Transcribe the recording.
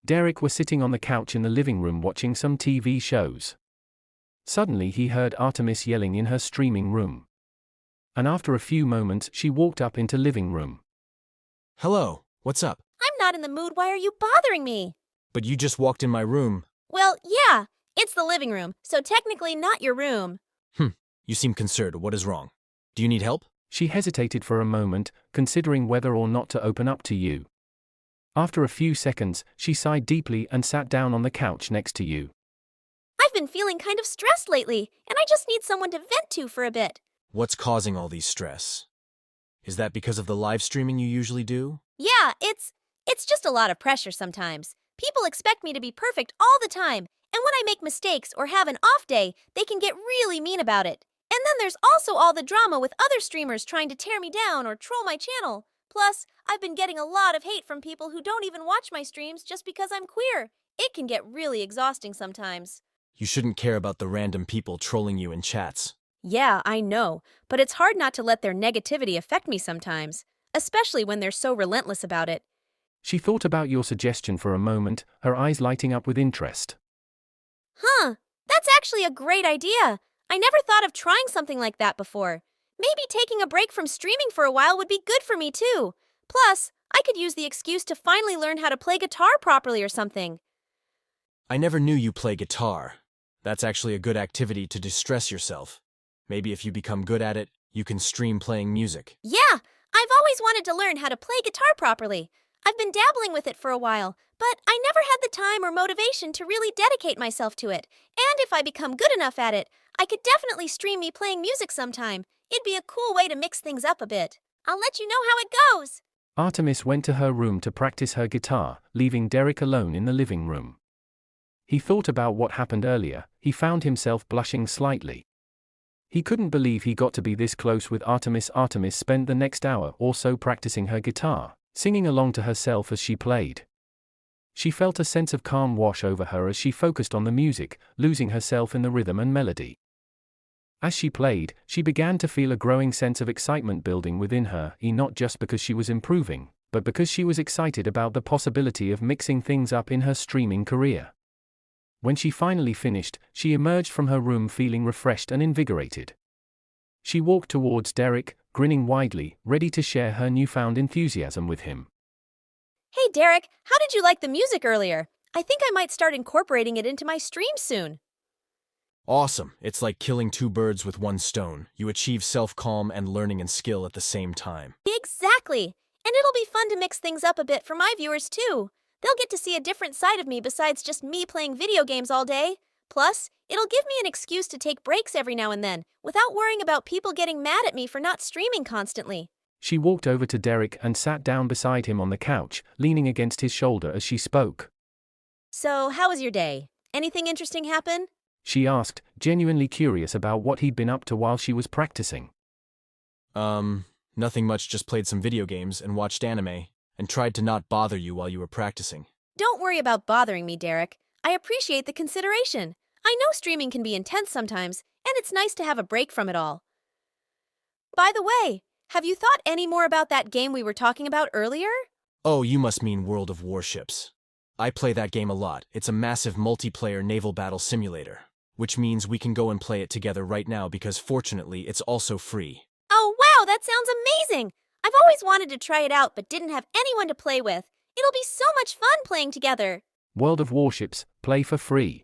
Derek was sitting on the couch in the living room watching some TV shows. Suddenly he heard Artemis yelling in her streaming room. And after a few moments she walked up into living room. Hello, what's up? I'm not in the mood, why are you bothering me? But you just walked in my room. Well, yeah, it's the living room, so technically not your room. You seem concerned. What is wrong? Do you need help? She hesitated for a moment, considering whether or not to open up to you. After a few seconds, she sighed deeply and sat down on the couch next to you. I've been feeling kind of stressed lately, and I just need someone to vent to for a bit. What's causing all these stress? Is that because of the live streaming you usually do? Yeah, it's just a lot of pressure sometimes. People expect me to be perfect all the time, and when I make mistakes or have an off day, they can get really mean about it. And then there's also all the drama with other streamers trying to tear me down or troll my channel. Plus, I've been getting a lot of hate from people who don't even watch my streams just because I'm queer. It can get really exhausting sometimes. You shouldn't care about the random people trolling you in chats. Yeah, I know, but it's hard not to let their negativity affect me sometimes, especially when they're so relentless about it. She thought about your suggestion for a moment, her eyes lighting up with interest. That's actually a great idea. I never thought of trying something like that before. Maybe taking a break from streaming for a while would be good for me too. Plus, I could use the excuse to finally learn how to play guitar properly or something. I never knew you play guitar. That's actually a good activity to distress yourself. Maybe if you become good at it, you can stream playing music. Yeah, I've always wanted to learn how to play guitar properly. I've been dabbling with it for a while, but I never had the time or motivation to really dedicate myself to it. And if I become good enough at it, I could definitely stream me playing music sometime. It'd be a cool way to mix things up a bit. I'll let you know how it goes. Artemis went to her room to practice her guitar, leaving Derek alone in the living room. He thought about what happened earlier. He found himself blushing slightly. He couldn't believe he got to be this close with Artemis. Artemis spent the next hour or so practicing her guitar, singing along to herself as she played. She felt a sense of calm wash over her as she focused on the music, losing herself in the rhythm and melody. As she played, she began to feel a growing sense of excitement building within her, not just because she was improving, but because she was excited about the possibility of mixing things up in her streaming career. When she finally finished, she emerged from her room feeling refreshed and invigorated. She walked towards Derek, grinning widely, ready to share her newfound enthusiasm with him. Hey Derek, how did you like the music earlier? I think I might start incorporating it into my stream soon. Awesome. It's like killing two birds with one stone. You achieve self-calm and learning and skill at the same time. Exactly. And it'll be fun to mix things up a bit for my viewers too. They'll get to see a different side of me besides just me playing video games all day. Plus, it'll give me an excuse to take breaks every now and then, without worrying about people getting mad at me for not streaming constantly. She walked over to Derek and sat down beside him on the couch, leaning against his shoulder as she spoke. So, how was your day? Anything interesting happen? She asked, genuinely curious about what he'd been up to while she was practicing. Nothing much, just played some video games and watched anime, and tried to not bother you while you were practicing. Don't worry about bothering me, Derek. I appreciate the consideration. I know streaming can be intense sometimes, and it's nice to have a break from it all. By the way, have you thought any more about that game we were talking about earlier? Oh, you must mean World of Warships. I play that game a lot. It's a massive multiplayer naval battle simulator, which means we can go and play it together right now because fortunately it's also free. Oh wow, that sounds amazing! I've always wanted to try it out but didn't have anyone to play with. It'll be so much fun playing together. World of Warships, play for free.